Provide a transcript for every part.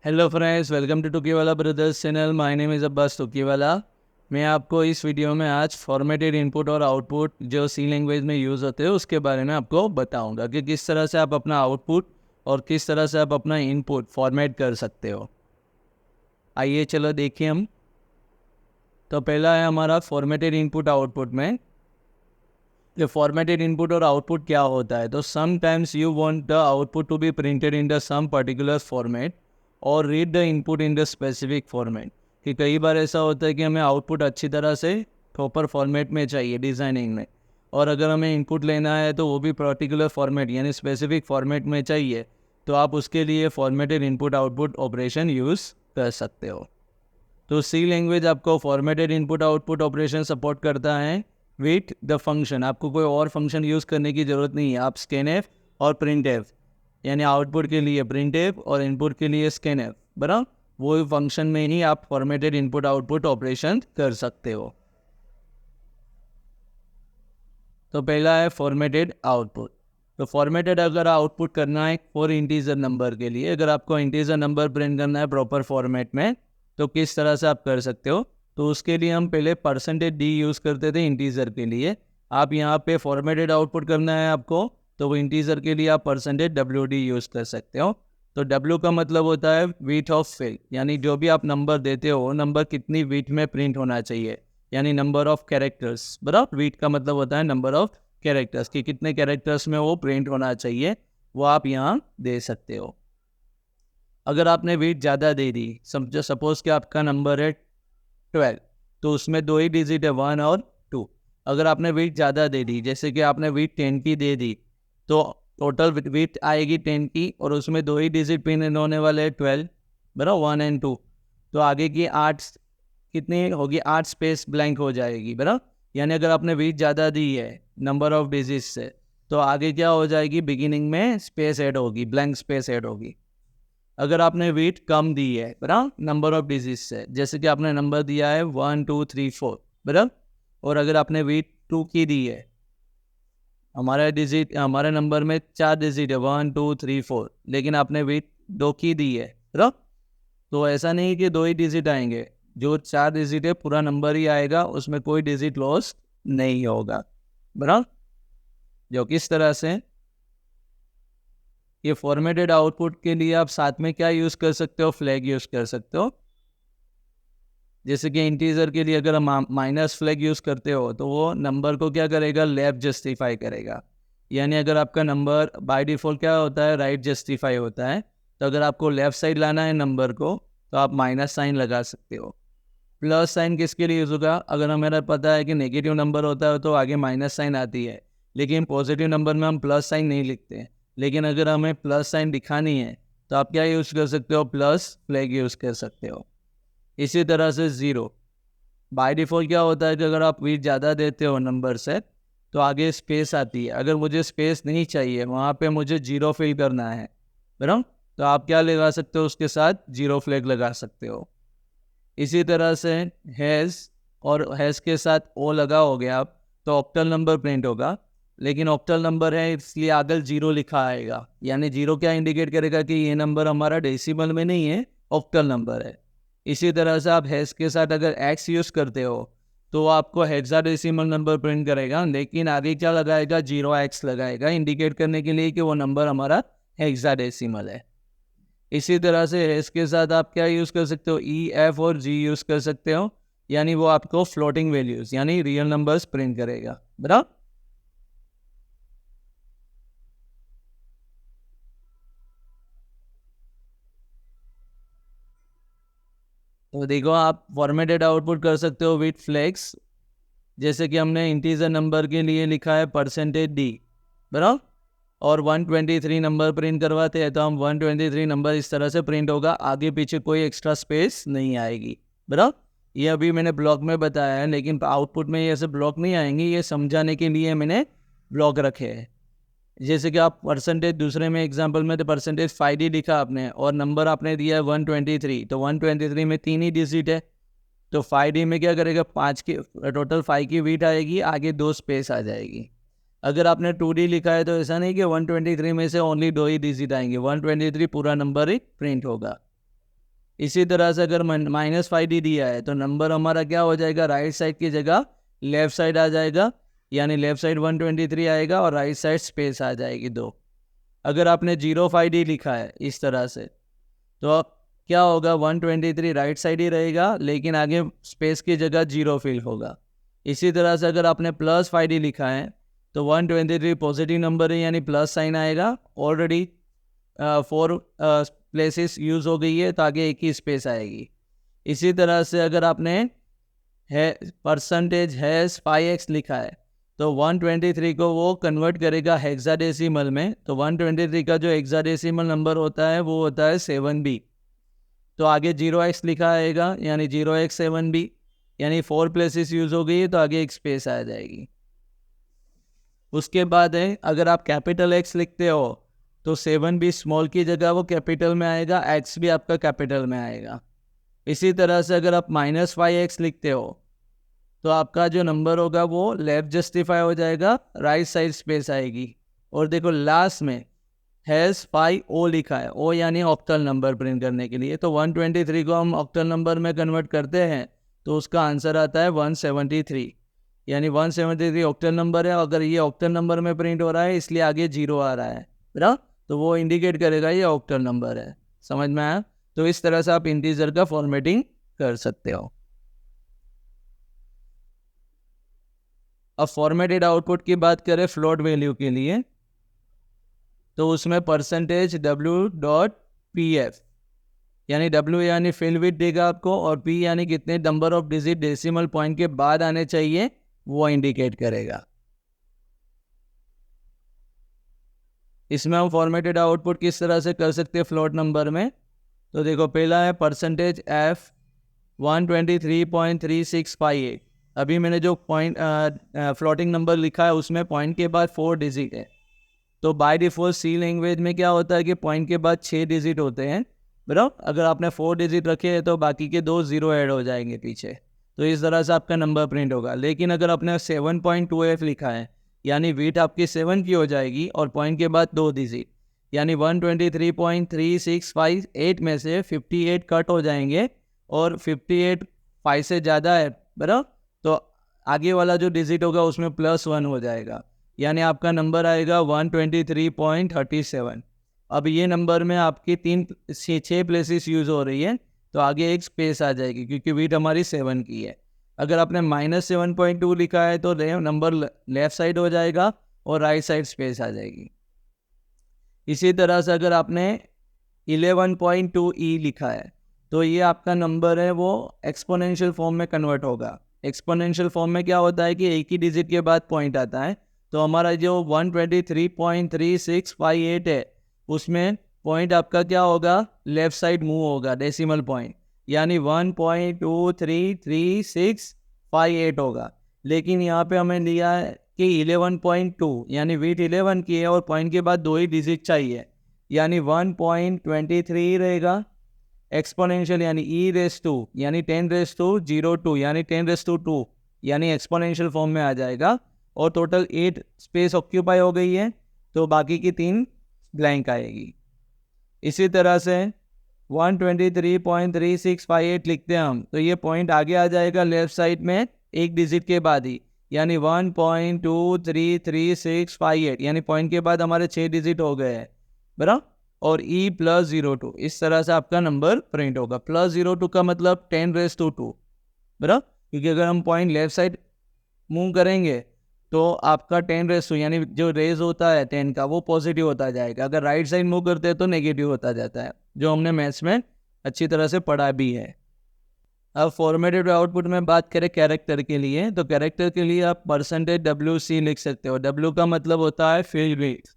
Hello friends, welcome to Tukiwala brothers channel. My name is Abbas Tukiwala. मैं आपको इस वीडियो में आज फॉर्मेटेड इनपुट और आउटपुट जो सी लैंग्वेज में यूज़ होते हैं उसके बारे में आपको बताऊंगा कि किस तरह से आप अपना आउटपुट और किस तरह से आप अपना इनपुट फॉर्मेट कर सकते हो। आइए चलो देखिए हम। तो पहला है हमारा फॉर्मेटेड इनपुट आउटपुट में। ये फॉर्मेटेड इनपुट और आउटपुट क्या होता है, तो sometimes you want the output to be printed in the some particular format और read the input in the specific format. कि कई बार ऐसा होता है कि हमें आउटपुट अच्छी तरह से प्रॉपर फॉर्मेट में चाहिए डिज़ाइनिंग में, और अगर हमें इनपुट लेना है तो वो भी पर्टिकुलर फॉर्मेट यानी स्पेसिफिक फॉर्मेट में चाहिए, तो आप उसके लिए formatted input output operation use कर सकते हो। तो सी लैंग्वेज आपको formatted input output operation support करता है विथ द फंक्शन। आपको कोई और फंक्शन यूज़ करने की ज़रूरत नहीं है। आप स्कैनएफ और प्रिंटएफ यानी आउटपुट के लिए प्रिंटएफ और इनपुट के लिए स्कैनएफ बराबर वो फंक्शन में ही आप फॉर्मेटेड इनपुट आउटपुट ऑपरेशन कर सकते हो। तो पहला है फॉर्मेटेड आउटपुट। तो फॉर्मेटेड अगर आउटपुट करना है फॉर इंटीजर नंबर के लिए, अगर आपको इंटीजर नंबर प्रिंट करना है प्रॉपर फॉर्मेट में, तो किस तरह से आप कर सकते हो। तो उसके लिए हम पहले %d यूज़ करते थे इंटीजर के लिए। आप यहाँ पे फॉर्मेटेड आउटपुट करना है आपको, तो वो इंटीजर के लिए आप %wd यूज़ कर सकते हो। तो w का मतलब होता है वीट ऑफ फिल, यानी जो भी आप नंबर देते हो नंबर कितनी वीट में प्रिंट होना चाहिए, यानी नंबर ऑफ कैरेक्टर्स बराबर। वीट का मतलब होता है नंबर ऑफ कैरेक्टर्स, कि कितने कैरेक्टर्स में वो प्रिंट होना चाहिए, वो आप यहाँ दे सकते हो। अगर आपने वीट ज़्यादा दे दी, समझो सपोज कि आपका नंबर है 12, तो उसमें दो ही डिजिट है 1 और 2। अगर आपने वीट ज़्यादा दे दी, जैसे कि आपने वीट 10 की दे दी, तो टोटल वीट आएगी 10 की और उसमें दो ही डिजिट पिन होने वाले हैं 12 बराबर 1 और 2। तो आगे की 8 कितनी होगी, 8 स्पेस ब्लैंक हो जाएगी बराबर। यानी अगर आपने वीट ज़्यादा दी है नंबर ऑफ डिजिट से, तो आगे क्या हो जाएगी, बिगिनिंग में स्पेस ऐड होगी, ब्लैंक स्पेस ऐड होगी। अगर आपने वेट कम दी है बराबर नंबर ऑफ डिजिट से, जैसे कि आपने नंबर दिया है 1 2 3 4 बराबर, और अगर आपने वेट 2 की दी है, हमारे नंबर में 4 डिजिट है 1 2 3 4, लेकिन आपने वेट 2 की दी है बराबर, तो ऐसा नहीं कि 2 ही डिजिट आएंगे, जो 4 डिजिट है पूरा नंबर ही आएगा, उसमें कोई डिजिट लॉस नहीं होगा बराबर। जो किस तरह से ये फॉर्मेटेड आउटपुट के लिए आप साथ में क्या यूज़ कर सकते हो, फ्लैग यूज़ कर सकते हो। जैसे कि इंटीजर के लिए अगर हम माइनस फ्लैग यूज़ करते हो, तो वो नंबर को क्या करेगा, लेफ्ट जस्टिफाई करेगा। यानी अगर आपका नंबर बाय डिफ़ॉल्ट क्या होता है, राइट जस्टिफाई होता है, तो अगर आपको लेफ़्ट साइड लाना है नंबर को, तो आप माइनस साइन लगा सकते हो। प्लस साइन किसके लिए यूज़ होगा, अगर हमें पता है कि नेगेटिव नंबर होता है तो आगे माइनस साइन आती है, लेकिन पॉजिटिव नंबर में हम प्लस साइन नहीं लिखते। लेकिन अगर हमें प्लस साइन दिखानी है, तो आप क्या यूज़ कर सकते हो, प्लस फ्लैग यूज़ कर सकते हो। इसी तरह से ज़ीरो बाय डिफ़ॉल्ट क्या होता है कि अगर आप वीट ज़्यादा देते हो नंबर से, तो आगे स्पेस आती है। अगर मुझे स्पेस नहीं चाहिए, वहाँ पे मुझे जीरो फिल करना है बराबर, तो आप क्या लगा सकते हो, उसके साथ जीरो फ्लैग लगा सकते हो। इसी तरह से हैज़ और हैज़ के साथ ओ लगा हो गया आप, तो ऑक्टल नंबर प्रिंट होगा, लेकिन ऑक्टल नंबर है इसलिए आगे जीरो लिखा आएगा। यानी जीरो क्या इंडिकेट करेगा कि ये नंबर हमारा डेसिमल में नहीं है, ऑक्टल नंबर है। इसी तरह से आप हैश के साथ अगर एक्स यूज़ करते हो, तो आपको हेक्साडेसिमल नंबर प्रिंट करेगा, लेकिन आगे क्या लगाएगा, 0x लगाएगा, इंडिकेट करने के लिए कि वो नंबर हमारा हेक्साडेसिमल है। इसी तरह से हैश के साथ आप क्या यूज़ कर सकते हो, ई एफ और जी यूज़ कर सकते हो, यानी वो आपको फ्लोटिंग वैल्यूज़ यानी रियल नंबर्स प्रिंट करेगा बराबर। तो देखो आप फॉर्मेटेड आउटपुट कर सकते हो विथ फ्लैग्स, जैसे कि हमने इंटीजर नंबर के लिए लिखा है %d बराबर, और 123 नंबर प्रिंट करवाते हैं, तो हम 123 नंबर इस तरह से प्रिंट होगा, आगे पीछे कोई एक्स्ट्रा स्पेस नहीं आएगी बराबर। ये अभी मैंने ब्लॉक में बताया है, लेकिन आउटपुट में ये ऐसे ब्लॉक नहीं आएंगे, ये समझाने के लिए मैंने ब्लॉक रखे हैं। जैसे कि आप परसेंटेज दूसरे में एग्जांपल में तो %5d लिखा आपने और नंबर आपने दिया है 123, तो 123 में 3 ही डिजिट है, तो 5d में क्या करेगा, 5 की टोटल 5 की वीट आएगी, आगे 2 स्पेस आ जाएगी। अगर आपने 2d लिखा है, तो ऐसा नहीं कि 123 में से ओनली 2 ही डिजिट आएंगे, 123 पूरा नंबर ही प्रिंट होगा। इसी तरह से अगर -5D दिया है तो नंबर हमारा क्या हो जाएगा, राइट साइड की जगह लेफ्ट साइड आ जाएगा, यानी लेफ्ट साइड 123 आएगा और राइट साइड स्पेस आ जाएगी 2। अगर आपने 05D लिखा है इस तरह से तो क्या होगा, 123 राइट साइड ही रहेगा लेकिन आगे स्पेस की जगह 0 फिल होगा। इसी तरह से अगर आपने +5D लिखा है तो 123 पॉजिटिव नंबर है यानी प्लस साइन आएगा। ऑलरेडी 4 प्लेसेस यूज़ हो गई है तो आगे एक ही स्पेस आएगी। इसी तरह से अगर आपने है %5x लिखा है तो 123 को वो कन्वर्ट करेगा हेक्साडेसिमल में, तो 123 का जो हेक्साडेसिमल नंबर होता है वो होता है 7B। तो आगे 0x लिखा आएगा यानी 0x7B, यानी 4 प्लेसेस यूज़ हो गई है तो आगे एक स्पेस आ जाएगी। उसके बाद है अगर आप कैपिटल X लिखते हो तो 7B स्मॉल की जगह वो कैपिटल में आएगा, X भी आपका कैपिटल में आएगा। इसी तरह से अगर आप -5x लिखते हो तो आपका जो नंबर होगा वो लेफ्ट जस्टिफाई हो जाएगा, राइट साइड स्पेस आएगी। और देखो लास्ट में #5O लिखा है, O यानी ऑक्टल नंबर प्रिंट करने के लिए। तो 123 को हम ऑक्टल नंबर में कन्वर्ट करते हैं तो उसका आंसर आता है 173, यानी 173 ऑक्टल नंबर है। अगर ये ऑक्टल नंबर में प्रिंट हो रहा है इसलिए आगे 0 आ रहा है ना, तो वो इंडिकेट करेगा ये ऑक्टल नंबर है। समझ में आया? तो इस तरह से आप इंटीजर का फॉर्मेटिंग कर सकते हो। अब फॉर्मेटेड आउटपुट की बात करें फ्लोट वैल्यू के लिए तो उसमें %W.pf यानी W यानी फिल विथ देगा आपको और P यानी कितने number of digit decimal point के बाद आने चाहिए वो इंडिकेट करेगा। इसमें हम फॉर्मेटेड आउटपुट किस तरह से कर सकते हैं फ्लोट नंबर में, तो देखो पहला है %f 123.3658। अभी मैंने जो पॉइंट फ्लोटिंग नंबर लिखा है उसमें पॉइंट के बाद 4 डिजिट है। तो बाय डिफॉल्ट सी लैंग्वेज में क्या होता है कि पॉइंट के बाद 6 डिजिट होते हैं, बराबर। अगर आपने 4 डिजिट रखे हैं तो बाकी के 2 0 ऐड हो जाएंगे पीछे, तो इस तरह से आपका नंबर प्रिंट होगा। लेकिन अगर आपने 7.2f लिखा है यानी वीट आपकी 7 की हो जाएगी और पॉइंट के बाद 2 डिजिट यानी 123.3658 में से 58 कट हो जाएंगे और 58 5 से ज़्यादा है, बराबर, तो आगे वाला जो डिजिट होगा उसमें +1 हो जाएगा, यानी आपका नंबर आएगा 123.37। अब ये नंबर में आपकी 6 प्लेसेस यूज़ हो रही है तो आगे एक स्पेस आ जाएगी क्योंकि वीट हमारी 7 की है। अगर आपने -7.2 लिखा है तो नंबर लेफ्ट साइड हो जाएगा और राइट साइड स्पेस आ जाएगी। इसी तरह से अगर आपने 11.2e लिखा है तो ये आपका नंबर है वो एक्सपोनेंशियल फॉर्म में कन्वर्ट होगा। एक्सपोनेंशियल फॉर्म में क्या होता है कि एक ही डिजिट के बाद पॉइंट आता है, तो हमारा जो 123.3658 है उसमें पॉइंट आपका क्या होगा, लेफ्ट साइड मूव होगा डेसिमल पॉइंट, यानी 1.233658 होगा। लेकिन यहाँ पे हमें लिया है कि 11.2 यानी वीट 11 की है और पॉइंट के बाद 2 ही डिजिट चाहिए, यानी 1.23 रहेगा। एक्सपोनेंशियल यानी e⁻² यानी 10⁻02 यानी 10⁻2 यानी एक्सपोनेंशियल फॉर्म में आ जाएगा और टोटल 8 स्पेस ऑक्यूपाई हो गई है तो बाकी की 3 ब्लैंक आएगी। इसी तरह से 123.3658 लिखते हैं हम तो ये पॉइंट आगे आ जाएगा लेफ्ट साइड में एक डिजिट के बाद ही, यानी 1.233658 यानी पॉइंट के बाद हमारे 6 डिजिट हो गए हैं, बराबर, और E+02 इस तरह से आपका नंबर प्रिंट होगा। +02 का मतलब 10⁻², बराबर, क्योंकि अगर हम पॉइंट लेफ्ट साइड मूव करेंगे तो आपका 10⁻² यानी जो रेज होता है 10 का वो पॉजिटिव होता जाएगा, अगर राइट साइड मूव करते हैं तो नेगेटिव होता जाता है, जो हमने मैथ्स में अच्छी तरह से पढ़ा भी है। अब फॉर्मेटेड आउटपुट में बात करें कैरेक्टर के लिए तो कैरेक्टर के लिए आप %WC लिख सकते हो। W का मतलब होता है फील्ड रेट।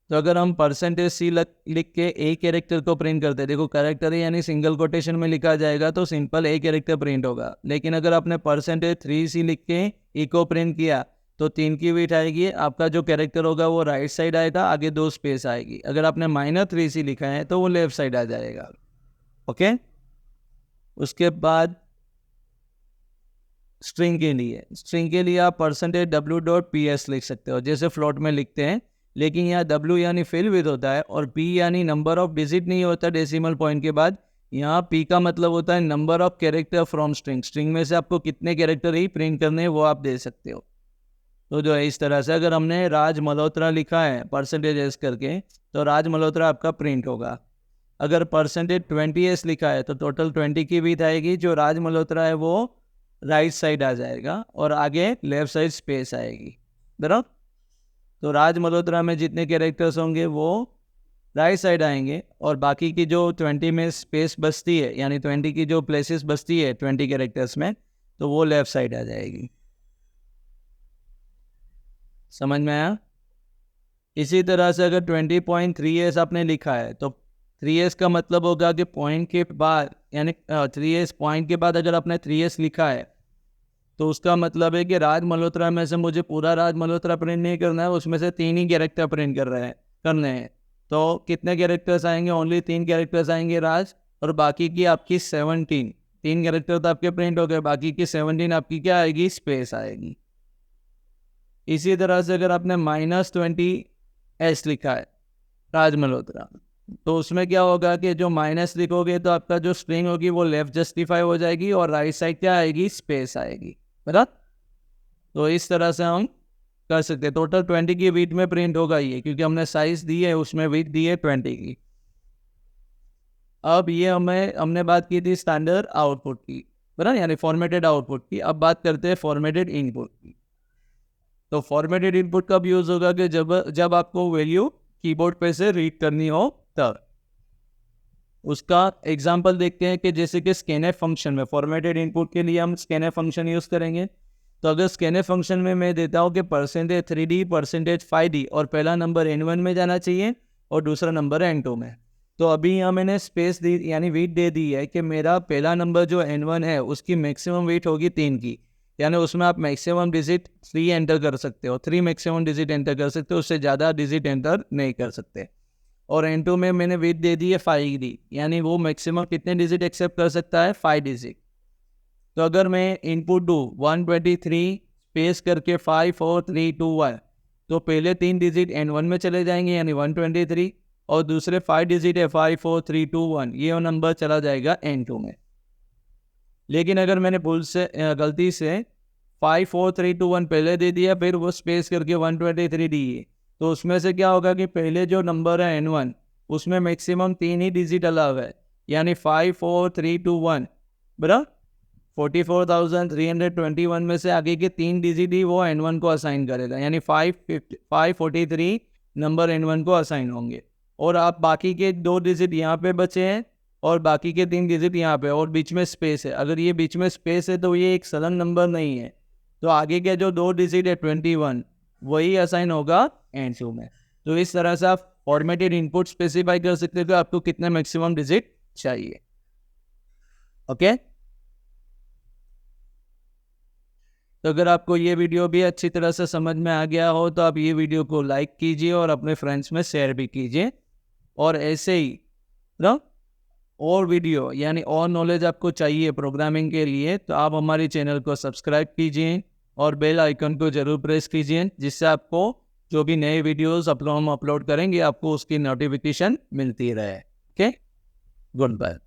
तो अगर हम %C लिख के ए कैरेक्टर को प्रिंट करते हैं, देखो कैरेक्टर यानी सिंगल कोटेशन में लिखा जाएगा तो सिंपल ए कैरेक्टर प्रिंट होगा। लेकिन अगर आपने %3C लिख के ई को प्रिंट किया तो 3 की वीट आएगी, आपका जो कैरेक्टर होगा वो राइट साइड आएगा, आगे 2 स्पेस आएगी। अगर आपने -3C लिखा है तो वो लेफ्ट साइड आ जाएगा। ओके, उसके बाद स्ट्रिंग के लिए आप %W.PS लिख सकते हो, जैसे फ्लोट में लिखते हैं लेकिन यहाँ W यानी फिल विद होता है और P यानी नंबर ऑफ डिजिट नहीं होता डेसिमल पॉइंट के बाद। यहाँ P का मतलब होता है number of character from string. String में से आपको कितने कैरेक्टर ही प्रिंट करने हैं वो आप दे सकते हो। तो जो है इस तरह से अगर हमने राज मल्होत्रा लिखा है % करके तो राज मल्होत्रा आपका प्रिंट होगा। अगर %20s लिखा है तो टोटल 20 की बीट आएगी। जो राज मल्होत्रा है वो राइट साइड आ जाएगा और आगे लेफ्ट साइड स्पेस आएगी, बराबर। तो राज मल्होत्रा में जितने कैरेक्टर्स होंगे वो राइट साइड आएंगे और बाकी की जो 20 में स्पेस बचती है यानी 20 की जो प्लेसेस बचती है 20 कैरेक्टर्स में तो वो लेफ्ट साइड आ जाएगी। समझ में आया? इसी तरह से अगर 20.3s आपने लिखा है तो 3s का मतलब होगा कि पॉइंट के बाद यानी 3s पॉइंट के बाद अगर आपने 3s लिखा है तो उसका मतलब है कि राज मल्होत्रा में से मुझे पूरा राज मल्होत्रा प्रिंट नहीं करना है, उसमें से 3 ही कैरेक्टर प्रिंट करने हैं। तो कितने कैरेक्टर्स आएंगे? ओनली 3 कैरेक्टर्स आएंगे राज, और बाकी की आपकी 17 3 कैरेक्टर तो आपके प्रिंट हो गए, बाकी की 17 आपकी क्या आएगी? स्पेस आएगी। इसी तरह से अगर आपने -20s लिखा है राज मल्होत्रा तो उसमें क्या होगा कि जो माइनस लिखोगे तो आपका जो स्ट्रिंग होगी वो लेफ्ट जस्टिफाई हो जाएगी और राइट साइड क्या आएगी? स्पेस आएगी, बराबर। तो इस तरह से हम कर सकते हैं। टोटल 20 की बीट में प्रिंट होगा ये, क्योंकि हमने साइज दी है उसमें बीट दी है 20 की। अब ये हमने बात की थी स्टैंडर्ड आउटपुट की, बराबर, यानी फॉर्मेटेड आउटपुट की। अब बात करते हैं फॉर्मेटेड इनपुट की। तो फॉर्मेटेड इनपुट कब यूज होगा? कि जब आपको वैल्यू कीबोर्ड पे से रीड करनी हो तब। उसका एग्जांपल देखते हैं कि जैसे कि स्कैनफ फंक्शन में फॉर्मेटेड इनपुट के लिए हम स्कैनफ फंक्शन यूज करेंगे। तो अगर स्कैनफ फंक्शन में मैं देता हूँ कि %3d %5d और पहला नंबर n1 में जाना चाहिए और दूसरा नंबर n2 में। तो अभी यहाँ मैंने स्पेस दी यानी वेट दे दी है कि मेरा पहला नंबर जो n1 है उसकी मैक्सिमम वेट होगी 3 की, यानी उसमें आप मैक्सिमम डिजिट 3 एंटर कर सकते हो, 3 मैक्सिमम डिजिट एंटर कर सकते हो, उससे ज़्यादा डिजिट एंटर नहीं कर सकते। और n2 में मैंने वेट दे दी है 5d, यानी वो मैक्सिमम कितने डिजिट एक्सेप्ट कर सकता है? 5 डिजिट। तो अगर मैं इनपुट दूँ 123 स्पेस करके 5 4 3 2 1 तो पहले 3 डिजिट n1 में चले जाएंगे यानी 123, और दूसरे 5 डिजिट है 5 4 3 2 1 ये नंबर चला जाएगा n2 में। लेकिन अगर मैंने गलती से 5 4 3 2 1 पहले दे दिया फिर वो स्पेस करके 123 दी है तो उसमें से क्या होगा कि पहले जो नंबर है n1 उसमें मैक्सिमम 3 ही डिजिट अलाव है, यानी 5 4 3 2 1 बराबर 44,321 में से आगे के 3 डिजिट ही वो n1 को असाइन करेगा, यानी 543 नंबर n1 को असाइन होंगे। और आप बाकी के 2 डिजिट यहाँ पे बचे हैं और बाकी के 3 डिजिट यहाँ पे और बीच में स्पेस है। अगर ये बीच में स्पेस है तो ये एक सडन नंबर नहीं है, तो आगे के जो 2 डिजिट है 21 वही असाइन होगा n2 में। तो इस तरह से आप फॉर्मेटेड इनपुट स्पेसिफाई कर सकते हो कि आपको कितने मैक्सिमम डिजिट चाहिए। ओके, तो अगर आपको ये वीडियो भी अच्छी तरह से समझ में आ गया हो तो आप ये वीडियो को लाइक कीजिए और अपने फ्रेंड्स में शेयर भी कीजिए। और ऐसे ही ना और वीडियो यानी और नॉलेज आपको चाहिए प्रोग्रामिंग के लिए तो आप हमारे चैनल को सब्सक्राइब कीजिए और बेल आइकन को जरूर प्रेस कीजिए, जिससे आपको जो भी नए वीडियोस हम अपलोड करेंगे आपको उसकी नोटिफिकेशन मिलती रहे। Okay, good bye.